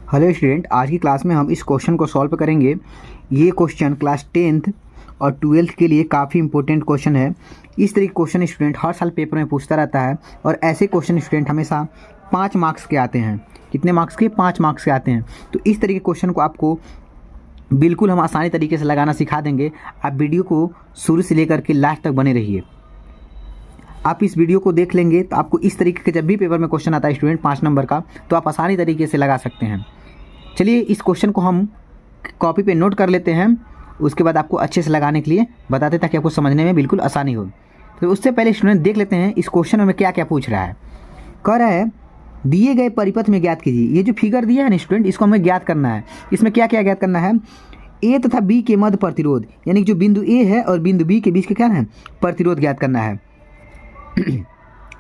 Hello student, आज की class में हम इस क्वेश्चन को सॉल्व करेंगे। ये क्वेश्चन क्लास 10th और 12th के लिए काफ़ी इंपॉर्टेंट क्वेश्चन है। इस तरह के क्वेश्चन स्टूडेंट हर साल पेपर में पूछता रहता है और ऐसे क्वेश्चन स्टूडेंट हमेशा 5 मार्क्स के आते हैं। कितने मार्क्स के? 5 मार्क्स के आते हैं। तो इस तरह के क्वेश्चन को आपको बिल्कुल हम आसानी तरीके से लगाना सिखा देंगे। आप वीडियो को शुरू से लेकर के लास्ट तक बने रहिए। आप इस वीडियो को देख लेंगे तो आपको इस तरीके के जब भी पेपर में क्वेश्चन आता है स्टूडेंट 5 नंबर का, तो आप आसानी तरीके से लगा सकते हैं। चलिए इस क्वेश्चन को हम कॉपी पे नोट कर लेते हैं, उसके बाद आपको अच्छे से लगाने के लिए बताते ताकि आपको समझने में बिल्कुल आसानी हो। तो उससे पहले स्टूडेंट देख लेते हैं इस क्वेश्चन में क्या क्या पूछ रहा है। कह रहा है दिए गए परिपथ में ज्ञात कीजिए। ये जो फिगर दिया है ना स्टूडेंट, इसको हमें ज्ञात करना है। इसमें क्या क्या ज्ञात करना है? ए तथा बी के मध्य प्रतिरोध, यानी कि जो बिंदु ए है और बिंदु बी के बीच का क्या है? प्रतिरोध ज्ञात करना है।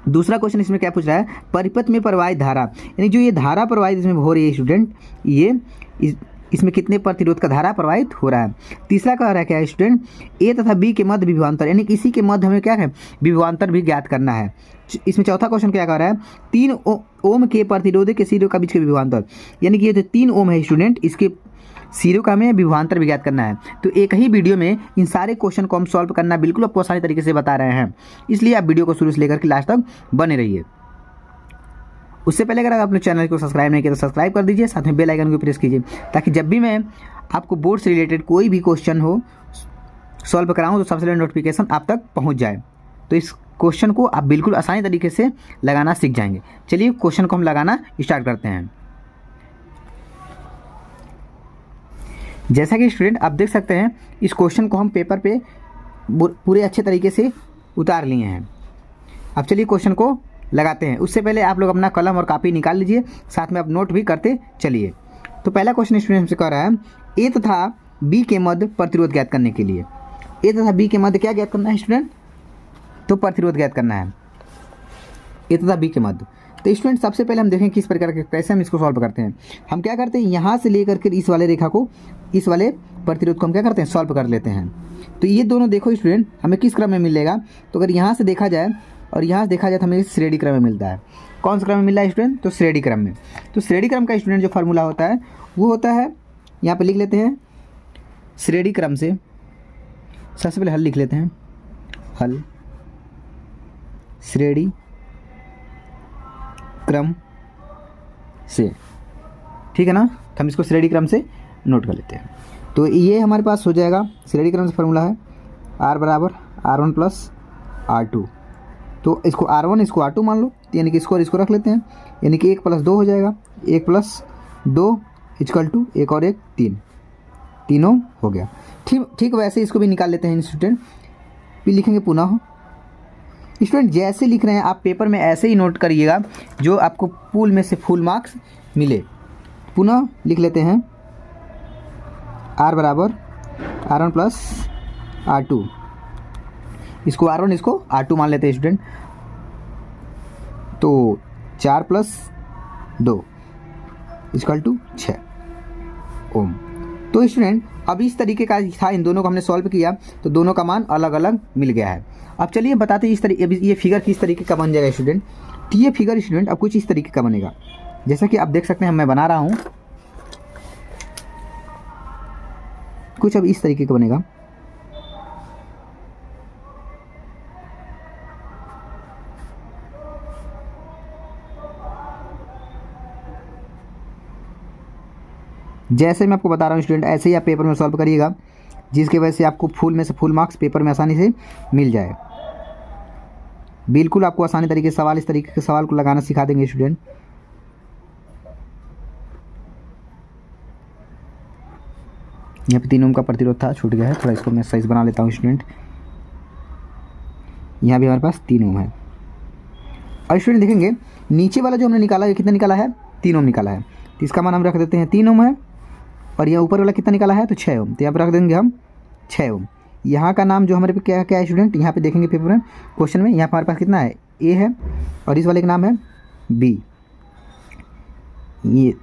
दूसरा क्वेश्चन इसमें क्या पूछ रहा है? परिपथ में प्रवाहित धारा, यानी जो ये धारा प्रवाहित इसमें हो रही है स्टूडेंट, ये इसमें कितने प्रतिरोध का धारा प्रवाहित हो रहा है। तीसरा कह रहा है क्या है स्टूडेंट? ए तथा बी के मध्य विभवांतर, यानी कि इसी के मध्य हमें क्या है? विभवांतर भी ज्ञात करना है। इसमें चौथा क्वेश्चन क्या कह रहा है? 3 ओम के प्रतिरोध के सिरों का बीच के विभवांतर, यानी कि ये जो 3 ओम है स्टूडेंट, इसके सिरों का हमें विभवांतर भी ज्ञात करना है। तो एक ही वीडियो में इन सारे क्वेश्चन को हम सॉल्व करना बिल्कुल आपको आसानी तरीके से बता रहे हैं, इसलिए आप वीडियो को शुरू से लेकर के लास्ट तक बने रहिए। उससे पहले अगर आप अपने चैनल को सब्सक्राइब नहीं किया तो सब्सक्राइब कर दीजिए, साथ में बेल आइकन को प्रेस कीजिए ताकि जब भी मैं आपको बोर्ड से रिलेटेड कोई भी क्वेश्चन हो सॉल्व कराऊँ तो सबसे पहले नोटिफिकेशन आप तक पहुँच जाए। तो इस क्वेश्चन को आप बिल्कुल आसानी तरीके से लगाना सीख जाएंगे। चलिए क्वेश्चन को हम लगाना स्टार्ट करते हैं। जैसा कि स्टूडेंट आप देख सकते हैं इस क्वेश्चन को हम पेपर पे पूरे अच्छे तरीके से उतार लिए हैं। अब चलिए क्वेश्चन को लगाते हैं। उससे पहले आप लोग अपना कलम और कॉपी निकाल लीजिए, साथ में आप नोट भी करते चलिए। तो पहला क्वेश्चन स्टूडेंट हमसे कह रहा है ए तथा बी के मध्य प्रतिरोध ज्ञात करने के लिए। ए तथा बी के मध्य क्या ज्ञात करना है स्टूडेंट? तो प्रतिरोध ज्ञात करना है ए तथा बी के मध्य। तो स्टूडेंट सबसे पहले हम देखें किस प्रकार के कैसे हम इसको सॉल्व करते हैं। हम क्या करते हैं, यहाँ से लेकर के इस वाले रेखा को, इस वाले प्रतिरोध को हम क्या करते हैं? सॉल्व कर लेते हैं। तो ये दोनों देखो स्टूडेंट हमें किस क्रम में मिलेगा? तो अगर यहाँ से देखा जाए और यहाँ से देखा जाए तो हमें श्रेणी क्रम में मिलता है। कौन सा क्रम में मिल रहा है स्टूडेंट? तो श्रेणी क्रम में। तो श्रेणी क्रम का स्टूडेंट जो फार्मूला होता है वो होता है, यहाँ पर लिख लेते हैं श्रेणी क्रम से। सबसे पहले हल लिख लेते हैं, हल श्रेणी क्रम से, ठीक है ना। तो हम इसको श्रेणी क्रम से नोट कर लेते हैं। तो ये हमारे पास हो जाएगा श्रेणी क्रम से फार्मूला है R बराबर R1 प्लस R2। तो इसको R1 इसको R2 मान लो, यानी कि इसको और इसको रख लेते हैं, यानी कि 1 + 2 हो जाएगा। 1 + 2 = 1 और 1 3, तीनों हो गया। ठीक वैसे इसको भी निकाल लेते हैं स्टूडेंट। फिर लिखेंगे पुनः। स्टूडेंट जैसे लिख रहे हैं आप पेपर में ऐसे ही नोट करिएगा जो आपको पूल में से फुल मार्क्स मिले। पुनः लिख लेते हैं R बराबर R1 प्लस R2। इसको R1 इसको R2 मान लेते हैं स्टूडेंट। तो 4 + 2 = 6 ओम। तो स्टूडेंट अब इस तरीके का था, इन दोनों को हमने सॉल्व किया तो दोनों का मान अलग अलग मिल गया है। अब चलिए बताते हैं इस तरीके ये फिगर किस तरीके का बन जाएगा स्टूडेंट। तो ये फिगर स्टूडेंट अब कुछ इस तरीके का बनेगा, जैसा कि आप देख सकते हैं मैं बना रहा हूँ, कुछ अब इस तरीके का बनेगा। जैसे मैं आपको बता रहा हूँ स्टूडेंट ऐसे ही आप पेपर में सॉल्व करिएगा, जिसकी वजह से आपको फुल में से फुल मार्क्स पेपर में आसानी से मिल जाए। बिल्कुल आपको आसानी तरीके से सवाल इस तरीके के सवाल को लगाना सिखा देंगे स्टूडेंट। यहाँ पे 3 ओम का प्रतिरोध था, छूट गया है, थोड़ा इसको मैं साइज बना लेता हूँ स्टूडेंट। यहाँ भी हमारे पास 3 ओम है। और स्टूडेंट देखेंगे नीचे वाला जो हमने निकाला है कितना निकाला है? 3 ओम निकाला है। तो इसका मान हम रख देते हैं 3 ओम है, और यह ऊपर वाला कितना निकाला है? तो 6 ओम। तो यहाँ पर रख देंगे हम 6 ओम। यहाँ का नाम जो हमारे पे क्या क्या है स्टूडेंट, यहाँ पे देखेंगे पेपर में क्वेश्चन में, यहाँ पर हमारे पास कितना है? ए है, और इस वाले का नाम है बी, ये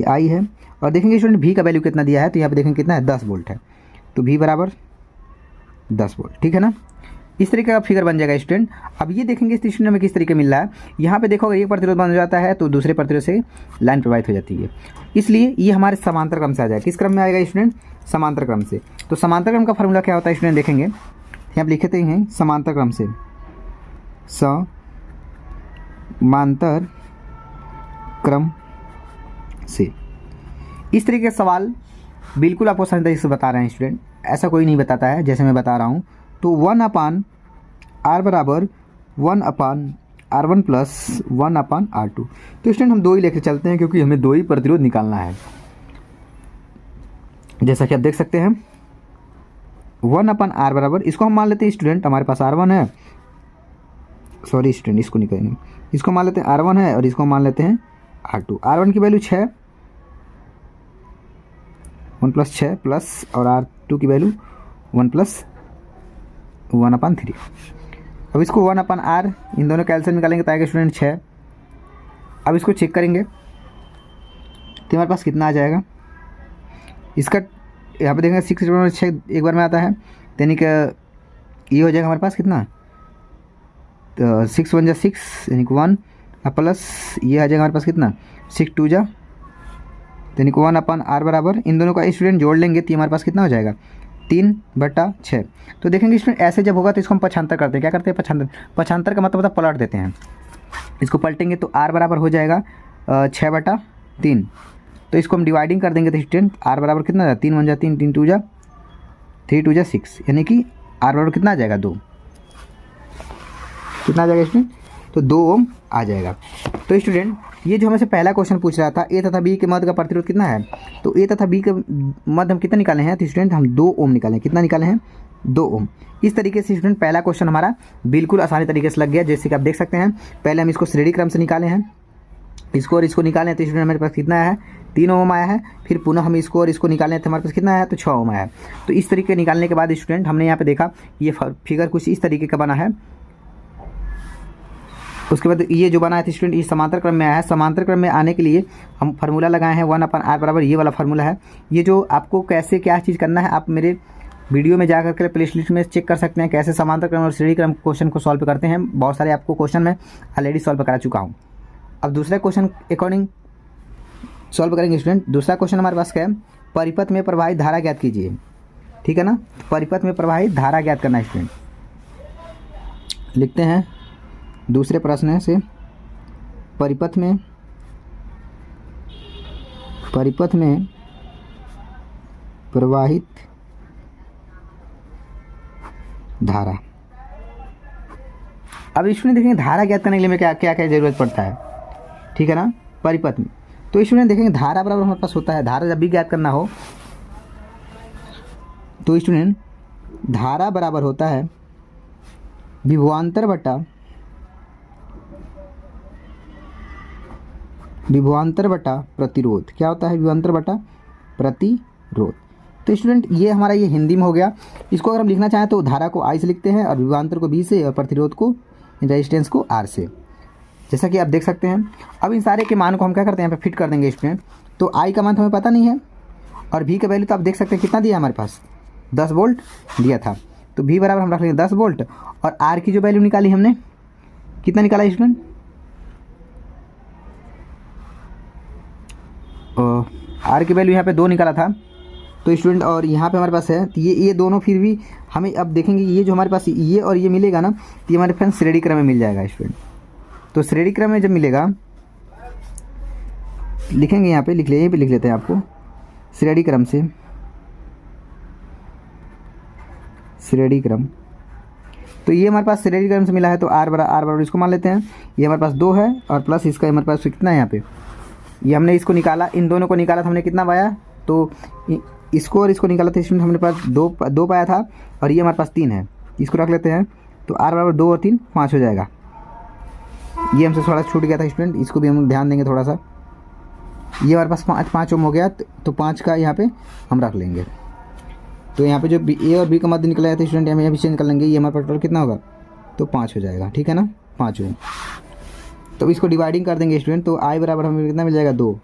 आई है। और देखेंगे स्टूडेंट भी का वैल्यू कितना दिया है, तो यहाँ पे देखेंगे कितना है? 10 वोल्ट है। तो भी बराबर 10 वोल्ट, ठीक है ना। इस तरीके का फिगर बन जाएगा स्टूडेंट। अब ये देखेंगे इस स्टूडेंट में किस तरीके मिल रहा है। यहाँ पे देखो अगर एक प्रतिरोध बन जाता है तो दूसरे प्रतिरोध से लाइन प्रवाहित हो जाती है, इसलिए ये हमारे समांतर क्रम से आ जाएगा। किस क्रम में आएगा स्टूडेंट? समांतर क्रम से। तो समांतर क्रम का फॉर्मूला क्या होता है स्टूडेंट? देखेंगे यहाँ पे लिखते हैं समांतर क्रम से, समांतर क्रम से। इस तरीके के सवाल बिल्कुल आपको आसानी तरीके से बता रहे हैं स्टूडेंट, ऐसा कोई नहीं बताता है जैसे मैं बता रहा हूँ। तो 1/r बराबर 1/r1 प्लस 1/r2। तो स्टूडेंट हम 2 ही लेकर चलते हैं क्योंकि हमें 2 ही प्रतिरोध निकालना है। जैसा कि आप देख सकते हैं 1/r बराबर, इसको हम मान लेते हैं स्टूडेंट, हमारे पास R1 है, सॉरी स्टूडेंट इसको निकालेंगे, इसको मान लेते हैं R1 है और इसको मान लेते हैं R2। R1 की वैल्यू 6, 1 + 6 प्लस, और R2 की वैल्यू 1 + 1/3। अब इसको 1/r इन दोनों कैल्सियम निकालेंगे तो आएगा स्टूडेंट 6। अब इसको चेक करेंगे तो हमारे पास कितना आ जाएगा, इसका यहाँ पे देखेंगे 6 एक बार में आता है, यानी कि ये हो जाएगा हमारे पास कितना, तो 6 × 6 यानी कि 1 प्लस ये आ जाएगा हमारे पास कितना 6 × 2 यानी कि 1/r बराबर, इन दोनों का स्टूडेंट जोड़ लेंगे तो हमारे पास कितना हो जाएगा 3/6। तो देखेंगे स्टूडेंट ऐसे जब होगा तो इसको हम पक्षांतर करते हैं। क्या करते हैं? पक्षांतर का मतलब होता है पलट देते हैं। इसको पलटेंगे तो r बराबर हो जाएगा 6/3। तो इसको हम डिवाइडिंग कर देंगे तो स्टूडेंट r बराबर कितना आ जाएगा 3 × 1 = 3, 3 × 2 = 3 × 2 = 6, यानी कि r बराबर कितना आ जाएगा 2। कितना आ जाएगा स्टूडेंट? तो 2 ओम आ जाएगा। तो स्टूडेंट ये जो हमसे पहला क्वेश्चन पूछ रहा था ए तथा बी के मध्य का प्रतिरोध कितना है, तो ए तथा बी के मध्य हम कितना निकाले हैं, तो स्टूडेंट हम 2 ओम निकाले। कितना निकाले हैं? 2 ओम। इस तरीके से स्टूडेंट पहला क्वेश्चन हमारा बिल्कुल आसानी तरीके से लग गया। जैसे कि आप देख सकते हैं पहले हम इसको श्रेणी क्रम से निकाले हैं, इसको और इसको निकाले तो स्टूडेंट हमारे पास कितना आया है 3 ओम आया है। फिर पुनः हम इसको और इसको निकाले तो हमारे पास कितना आया है, तो 6 ओम आया है। तो इस तरीके निकालने के बाद स्टूडेंट हमने यहाँ पे देखा ये फिगर कुछ इस तरीके का बना है। उसके बाद ये जो बना है स्टूडेंट ये समांतर क्रम में आया है। समांतर क्रम में आने के लिए हम फार्मूला लगाए हैं 1/r बराबर, ये वाला फार्मूला है। ये जो आपको कैसे क्या चीज़ करना है आप मेरे वीडियो में जाकर के प्ले लिस्ट में चेक कर सकते हैं कैसे समांतर क्रम और श्रेणी क्रम क्वेश्चन को सॉल्व करते हैं। बहुत सारे आपको क्वेश्चन मैं ऑलरेडी सॉल्व करा चुका हूँ। अब दूसरे क्वेश्चन अकॉर्डिंग सॉल्व करेंगे स्टूडेंट। दूसरा क्वेश्चन हमारे पास क्या है, परिपथ में प्रवाहित धारा ज्ञात कीजिए। ठीक है ना, परिपथ में प्रवाहित धारा ज्ञात करना है स्टूडेंट। लिखते हैं दूसरे प्रश्न से, परिपथ में प्रवाहित धारा। अब स्टूडेंट देखेंगे धारा ज्ञात करने के लिए में क्या क्या क्या जरूरत पड़ता है। ठीक है ना, परिपथ में तो स्टूडेंट देखेंगे धारा बराबर हमारे पास होता है, धारा जब भी ज्ञात करना हो तो स्टूडेंट धारा बराबर होता है विभवांतर बटा प्रतिरोध। क्या होता है? विभवांतर बटा प्रतिरोध। तो स्टूडेंट ये हमारा ये हिंदी में हो गया। इसको अगर हम लिखना चाहें तो धारा को I से लिखते हैं और विभवांतर को B से और प्रतिरोध को रेजिस्टेंस को R से, जैसा कि आप देख सकते हैं। अब इन सारे के मान को हम क्या करते हैं यहाँ पे फिट कर देंगे स्टूडेंट। तो I का मान हमें पता नहीं है और V का वैल्यू तो आप देख सकते हैं कितना दिया हमारे पास 10 वोल्ट दिया था। तो V बराबर हम रख लेंगे 10 वोल्ट और R की जो वैल्यू निकाली हमने कितना निकाला स्टूडेंट, R की वैल्यू यहाँ पे 2 निकाला था। तो स्टूडेंट और यहाँ पे हमारे पास है तो ये दोनों फिर भी हमें अब देखेंगे ये जो हमारे पास ये और ये मिलेगा ना तो ये हमारे फ्रेंड श्रेणी क्रम में मिल जाएगा स्टूडेंट। तो श्रेणी क्रम में जब मिलेगा लिखेंगे यहाँ पे यहीं पे लिख लेते हैं आपको श्रेणी क्रम से, श्रेणी क्रम। तो ये हमारे पास श्रेणी क्रम से मिला है तो R बराबर इसको मान लेते हैं। ये हमारे पास 2 है और प्लस इसका हमारे पास कितना है यहाँ पे, ये हमने इसको निकाला, इन दोनों को निकाला तो हमने कितना पाया, तो इसको और इसको निकाला था इसमें हमने पास 2 पाया था और ये हमारे पास 3 है। इसको रख लेते हैं तो R बराबर 2 और 3 5 हो जाएगा। ये हमसे थोड़ा छूट गया था स्टूडेंट, इसको भी हम ध्यान देंगे थोड़ा सा। ये हमारे पास 5 ओम हो गया तो 5 का यहाँ पे हम रख लेंगे। तो यहाँ पे जो A और B का मध्य निकला है तो स्टूडेंट यहाँ भी चेंज कर लेंगे। ये हमारे पास टोटल कितना होगा, तो 5 हो जाएगा। ठीक है ना, 5 ओम। तो इसको डिवाइडिंग कर देंगे स्टूडेंट तो I बराबर हमें कितना मिल जाएगा 2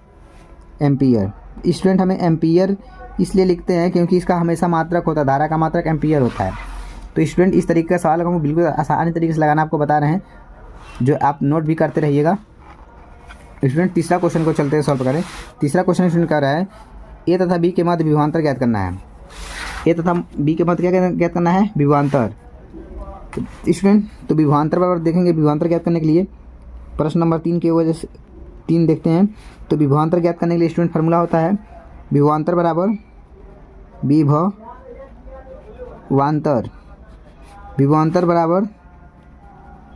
एम्पियर। स्टूडेंट हमें एम्पियर इसलिए लिखते हैं क्योंकि इसका हमेशा मात्रक होता है, धारा का मात्रक एम्पियर होता है। तो स्टूडेंट इस तरीके का सवाल हम बिल्कुल आसानी तरीके से लगाना आपको बता रहे हैं, जो आप नोट भी करते रहिएगा। स्टूडेंट तीसरा क्वेश्चन को चलते हैं सॉल्व करें। तीसरा क्वेश्चन स्टूडेंट कह रहा है ए तथा बी के मध्य विभवांतर ज्ञात करना है। ए तथा बी के मध्य क्या ज्ञात करना है? विभवांतर। स्टूडेंट तो विभवांतर बराबर देखेंगे, विभवांतर ज्ञात करने के लिए प्रश्न नंबर 3 की वजह से 3 देखते हैं। तो विभवांतर ज्ञात करने के लिए स्टूडेंट फार्मूला होता है विभवांतर बराबर विभवांतर, विभवांतर बराबर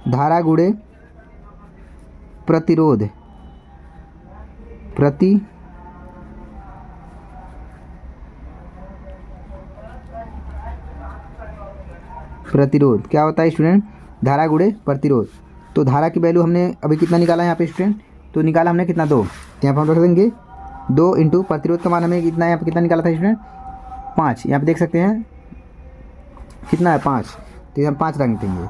धारा गुणे प्रतिरोध, प्रतिरोध क्या होता है स्टूडेंट? धारा गुणे प्रतिरोध। तो धारा की वैल्यू हमने अभी कितना निकाला है यहाँ पे स्टूडेंट? तो निकाला हमने कितना? 2। तो यहाँ पर हम रख देंगे 2 इंटू प्रतिरोध का मान हमें कितना, यहाँ पे कितना निकाला था स्टूडेंट? 5। यहाँ पे देख सकते हैं कितना है? 5। तो हम 5 रख देंगे।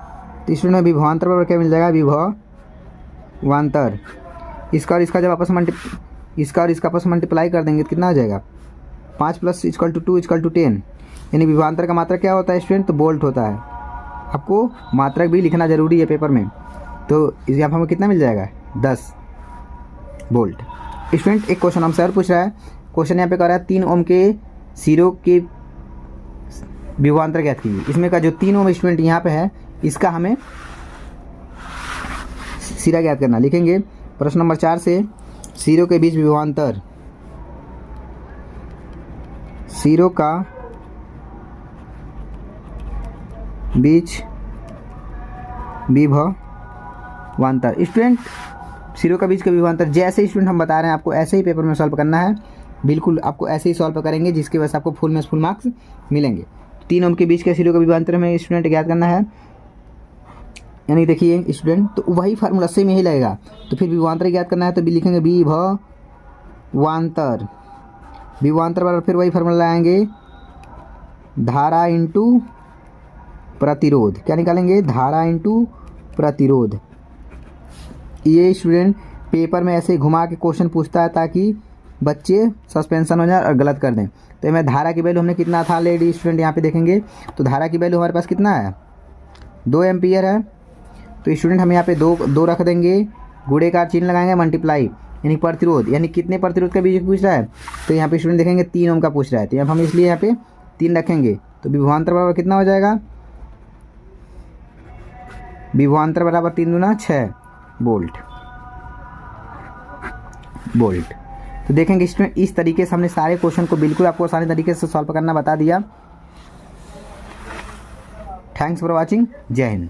तो स्टूडेंट विभवांतर बराबर क्या मिल जाएगा? विभवांतर। इसका और इसका जब आपस में इसका और इसका आपस में मल्टीप्लाई कर देंगे तो कितना आ जाएगा? 5 + 2 = 10। यानी विभवांतर का मात्रक क्या होता है स्टूडेंट? तो वोल्ट होता है। आपको मात्रक भी लिखना जरूरी है पेपर में। तो यहाँ पर हमें कितना मिल जाएगा? 10 वोल्ट। स्टूडेंट एक क्वेश्चन हमसे और पूछ रहा है। क्वेश्चन यहाँ पे कह रहा है 3 ओम के सिरों के विभवांतर ज्ञात कीजिए। इसमें का जो 3 ओम स्टूडेंट यहाँ पे है, इसका हमें सिरा ज्ञात करना। लिखेंगे प्रश्न नंबर 4 से सिरों के बीच विभवांतर, सिरों का बीच विभवांतर। स्टूडेंट सिरों का बीच का विभवांतर जैसे स्टूडेंट हम बता रहे हैं आपको ऐसे ही पेपर में सॉल्व करना है। बिल्कुल आपको ऐसे ही सॉल्व करेंगे जिसकी वजह से आपको फुल में फुल मार्क्स मिलेंगे। 3 ओम के बीच के सिरों का विभवांतर हमें स्टूडेंट ज्ञात करना है। यानी देखिए स्टूडेंट तो वही फार्मूला सेम यही लगेगा। तो फिर विभवांतर ज्ञात करना है तो भी लिखेंगे विभवांतर। विभवांतर बराबर फिर वही फार्मूला लगाएंगे धारा इंटू प्रतिरोध। क्या निकालेंगे? धारा इंटू प्रतिरोध। ये स्टूडेंट पेपर में ऐसे घुमा के क्वेश्चन पूछता है ताकि बच्चे सस्पेंशन हो जाए और गलत कर दें। तो मैं धारा की वैल्यू हमने कितना था लेडी स्टूडेंट यहाँ पे देखेंगे। तो धारा की वैल्यू हमारे पास कितना है? 2 एम्पियर है। तो स्टूडेंट हम यहाँ पे 2 रख देंगे, गुणे का चिन्ह लगाएंगे, मल्टीप्लाई यानी प्रतिरोध, यानी कितने प्रतिरोध का बीच पूछ रहा है? तो यहाँ पे स्टूडेंट देखेंगे 3 ओम का पूछ रहा है। तो यहाँ हम इसलिए यहाँ पे 3 रखेंगे। तो विभवांतर बराबर कितना हो जाएगा? विभवांतर बराबर 3 दूना 6 वोल्ट। तो देखेंगे स्टूडेंट इस तरीके से हमने सारे क्वेश्चन को बिल्कुल आपको आसानी तरीके से सॉल्व करना बता दिया। Thanks for watching. जय हिंद।